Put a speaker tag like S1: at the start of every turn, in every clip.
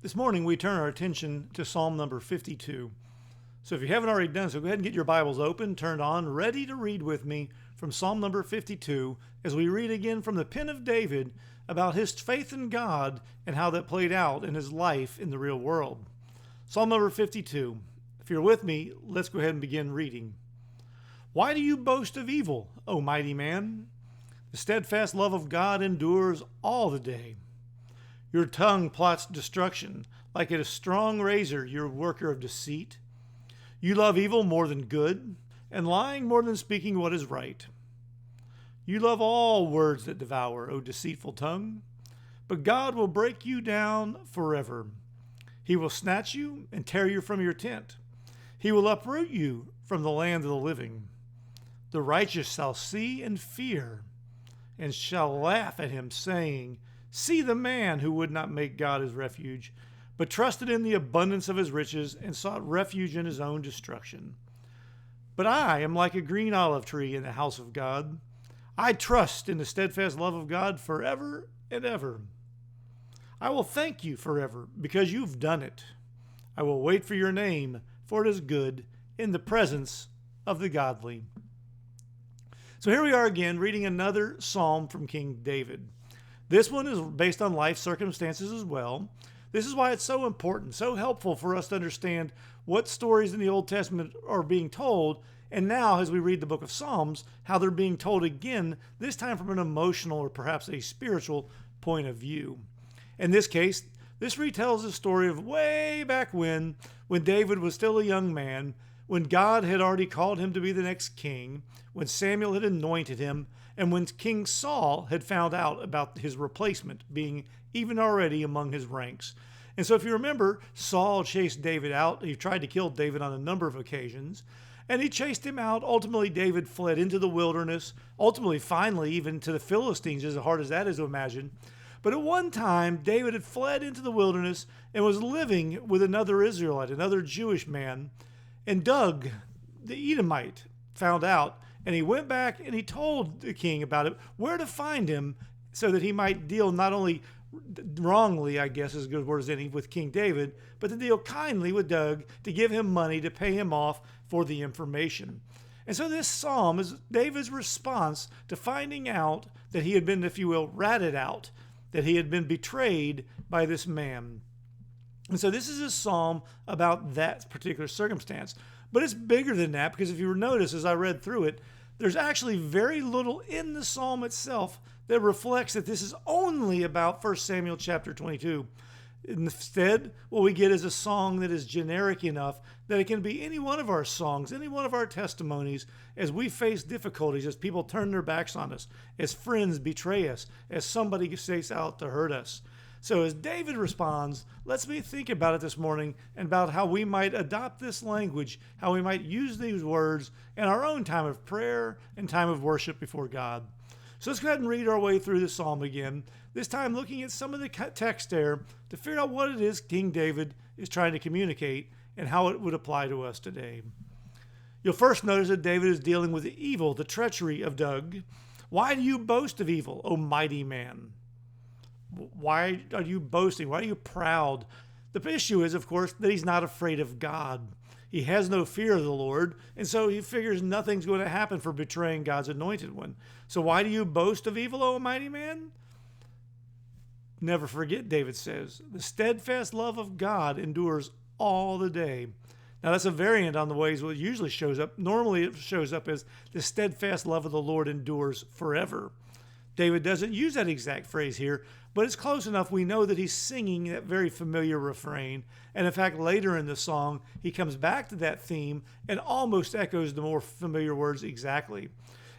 S1: This morning we turn our attention to Psalm number 52. So if you haven't already done so, go ahead and get your Bibles open, turned on, ready to read with me from Psalm number 52 as we read again from the pen of David about his faith in God and how that played out in his life in the real world. Psalm number 52. If you're with me, let's go ahead and begin reading. Why do you boast of evil, O mighty man? The steadfast love of God endures all the day. Your tongue plots destruction, like a strong razor, you're a worker of deceit. You love evil more than good, and lying more than speaking what is right. You love all words that devour, O deceitful tongue. But God will break you down forever. He will snatch you and tear you from your tent. He will uproot you from the land of the living. The righteous shall see and fear, and shall laugh at him, saying, See the man who would not make God his refuge, but trusted in the abundance of his riches and sought refuge in his own destruction. But I am like a green olive tree in the house of God. I trust in the steadfast love of God forever and ever. I will thank you forever because you've done it. I will wait for your name, for it is good in the presence of the godly. So here we are again reading another psalm from King David. This one is based on life circumstances as well. This is why it's so important, so helpful for us to understand what stories in the Old Testament are being told, and now as we read the book of Psalms, how they're being told again, this time from an emotional or perhaps a spiritual point of view. In this case, this retells the story of way back when David was still a young man, when God had already called him to be the next king, when Samuel had anointed him, and when King Saul had found out about his replacement being even already among his ranks. And so if you remember, Saul chased David out. He tried to kill David on a number of occasions, and he chased him out. Ultimately, David fled into the wilderness, finally, even to the Philistines, as hard as that is to imagine. But at one time, David had fled into the wilderness and was living with another Israelite, another Jewish man, and Doug, the Edomite, found out. And he went back and he told the king about it, where to find him so that he might deal not only wrongly, I guess is as good a word as any, with King David, but to deal kindly with Doug, to give him money, to pay him off for the information. And so this psalm is David's response to finding out that he had been, if you will, ratted out, that he had been betrayed by this man. And so this is a psalm about that particular circumstance. But it's bigger than that, because if you notice as I read through it, there's actually very little in the psalm itself that reflects that this is only about 1 Samuel chapter 22. Instead, what we get is a song that is generic enough that it can be any one of our songs, any one of our testimonies as we face difficulties, as people turn their backs on us, as friends betray us, as somebody stays out to hurt us. So as David responds, let's think about it this morning and about how we might adopt this language, how we might use these words in our own time of prayer and time of worship before God. So let's go ahead and read our way through the psalm again, this time looking at some of the text there to figure out what it is King David is trying to communicate and how it would apply to us today. You'll first notice that David is dealing with the evil, the treachery of Doug. Why do you boast of evil, O mighty man? Why are you boasting? Why are you proud? The issue is, of course, that he's not afraid of God. He has no fear of the Lord, and so he figures nothing's going to happen for betraying God's anointed one. So why do you boast of evil, O mighty man? Never forget, David says, the steadfast love of God endures all the day. Now that's a variant on the ways it usually shows up. Normally it shows up as the steadfast love of the Lord endures forever. David doesn't use that exact phrase here, but it's close enough. We know that he's singing that very familiar refrain. And in fact, later in the song, he comes back to that theme and almost echoes the more familiar words exactly.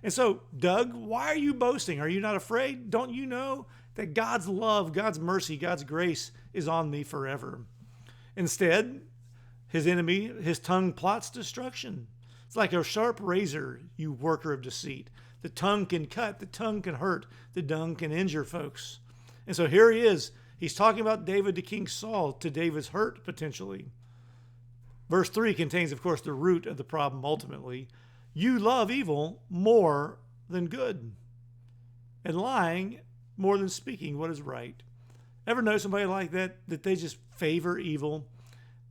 S1: And so, Doug, why are you boasting? Are you not afraid? Don't you know that God's love, God's mercy, God's grace is on me forever? Instead, his enemy, his tongue plots destruction. It's like a sharp razor, you worker of deceit. The tongue can cut, the tongue can hurt, the tongue can injure folks. And so here he is. He's talking about David to King Saul, to David's hurt, potentially. Verse 3 contains, of course, the root of the problem ultimately. You love evil more than good, and lying more than speaking what is right. Ever know somebody like that they just favor evil?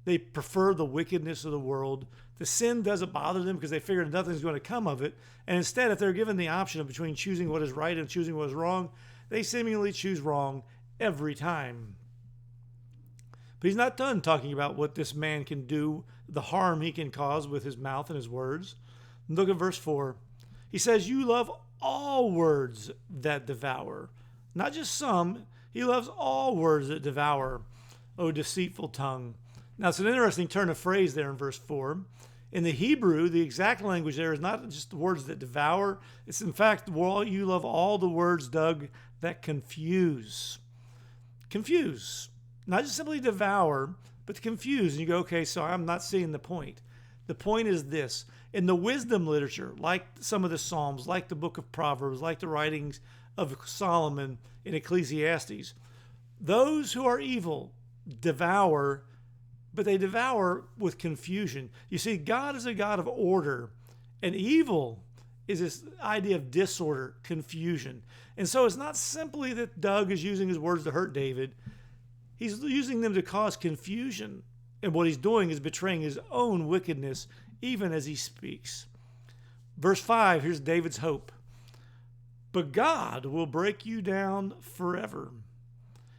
S1: They prefer the wickedness of the world. The sin doesn't bother them because they figure nothing's going to come of it. And instead, if they're given the option of between choosing what is right and choosing what is wrong, they seemingly choose wrong every time. But he's not done talking about what this man can do, the harm he can cause with his mouth and his words. Look at verse 4. He says, you love all words that devour. Not just some. He loves all words that devour. O deceitful tongue. Now, it's an interesting turn of phrase there in verse 4. In the Hebrew, the exact language there is not just the words that devour. It's, in fact, you love all the words, Doug, that confuse. Confuse. Not just simply devour, but to confuse. And you go, okay, so I'm not seeing the point. The point is this. In the wisdom literature, like some of the Psalms, like the book of Proverbs, like the writings of Solomon in Ecclesiastes, those who are evil devour, but they devour with confusion. You see, God is a God of order, and evil is this idea of disorder, confusion. And so it's not simply that Doug is using his words to hurt David. He's using them to cause confusion. And what he's doing is betraying his own wickedness even as he speaks. Verse 5, here's David's hope. But God will break you down forever.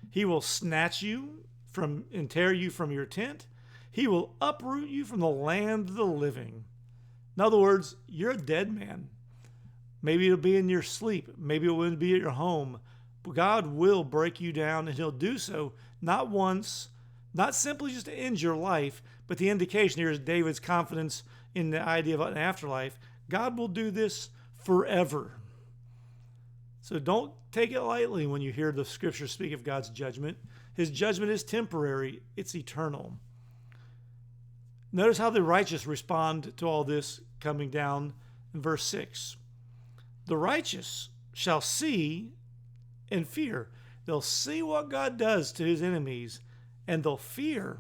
S1: He will snatch you from and tear you from your tent. He will uproot you from the land of the living. In other words, you're a dead man. Maybe it'll be in your sleep. Maybe it will be at your home. But God will break you down, and he'll do so not once, not simply just to end your life, but the indication here is David's confidence in the idea of an afterlife. God will do this forever. So don't take it lightly when you hear the scripture speak of God's judgment. His judgment is temporary. It's eternal. Notice how the righteous respond to all this coming down in verse 6. The righteous shall see and fear. They'll see what God does to his enemies, and they'll fear.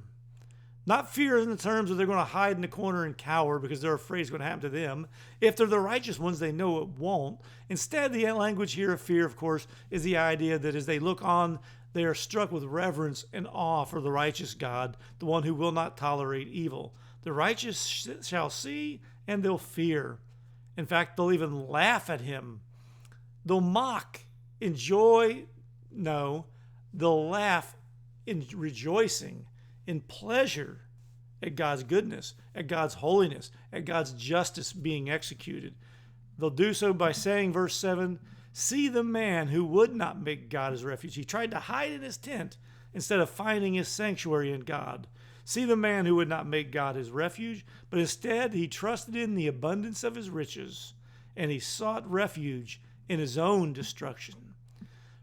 S1: Not fear in the terms of they're going to hide in the corner and cower because they're afraid it's going to happen to them. If they're the righteous ones, they know it won't. Instead, the language here of fear, of course, is the idea that as they look on, they are struck with reverence and awe for the righteous God, the one who will not tolerate evil. The righteous shall see and they'll fear. In fact, they'll even laugh at him. They'll mock, enjoy, no, they'll laugh in rejoicing, in pleasure at God's goodness, at God's holiness, at God's justice being executed. They'll do so by saying, verse 7, see the man who would not make God his refuge. He tried to hide in his tent instead of finding his sanctuary in God. See the man who would not make God his refuge, but instead he trusted in the abundance of his riches, and he sought refuge in his own destruction.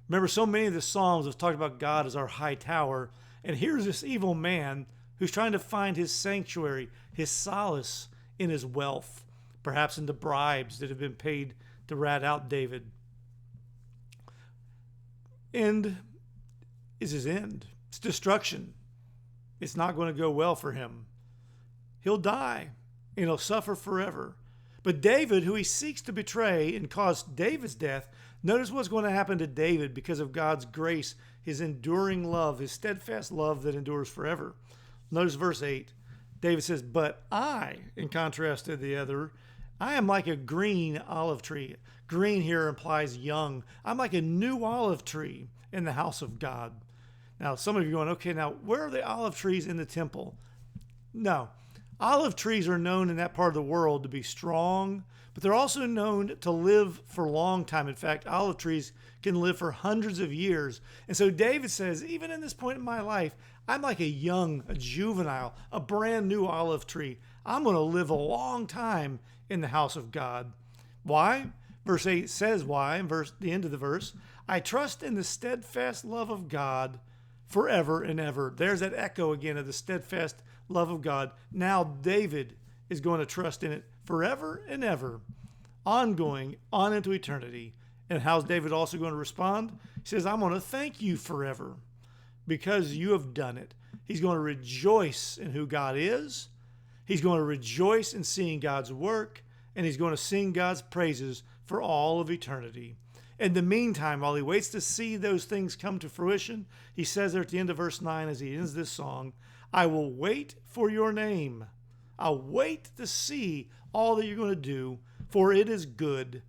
S1: Remember, so many of the Psalms have talked about God as our high tower, and here's this evil man who's trying to find his sanctuary, his solace in his wealth, perhaps in the bribes that have been paid to rat out David. End is his end. It's destruction. It's not going to go well for him. He'll die, and he'll suffer forever. But David, who he seeks to betray and cause David's death, notice what's going to happen to David because of God's grace, his enduring love, his steadfast love that endures forever. Notice verse 8. David says, but I, in contrast to the other, I am like a green olive tree. Green here implies young. I'm like a new olive tree in the house of God. Now, some of you are going, okay, now where are the olive trees in the temple? No. Olive trees are known in that part of the world to be strong, but they're also known to live for a long time. In fact, olive trees can live for hundreds of years. And so David says, even in this point in my life, I'm like a juvenile, a brand new olive tree. I'm going to live a long time in the house of God. Why? Verse 8 says why, in the end of the verse, I trust in the steadfast love of God forever and ever. There's that echo again of the steadfast love of God. Now David is going to trust in it forever and ever, ongoing, on into eternity. And how's David also going to respond? He says, I'm going to thank you forever because you have done it. He's going to rejoice in who God is. He's going to rejoice in seeing God's work, and he's going to sing God's praises for all of eternity. In the meantime, while he waits to see those things come to fruition, he says there at the end of verse 9 as he ends this song, I will wait for your name. I'll wait to see all that you're going to do, for it is good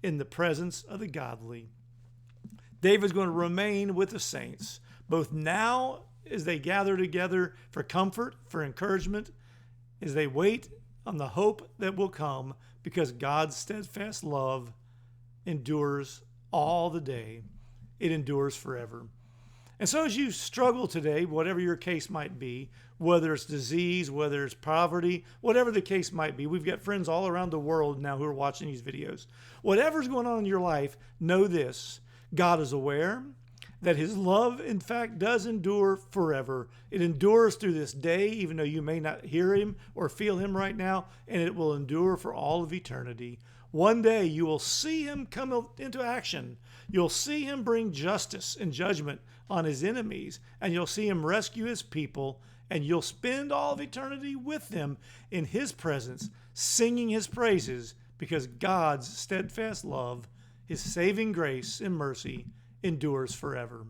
S1: in the presence of the godly. David's going to remain with the saints, both now as they gather together for comfort, for encouragement, as they wait on the hope that will come, because God's steadfast love endures all the day. It endures forever. And so as you struggle today, whatever your case might be, whether it's disease, whether it's poverty, whatever the case might be, we've got friends all around the world now who are watching these videos. Whatever's going on in your life, know this: God is aware that his love, in fact, does endure forever. It endures through this day, even though you may not hear him or feel him right now, and it will endure for all of eternity. One day you will see him come into action. You'll see him bring justice and judgment on his enemies, and you'll see him rescue his people, and you'll spend all of eternity with them in his presence, singing his praises, because God's steadfast love, his saving grace and mercy endures forever.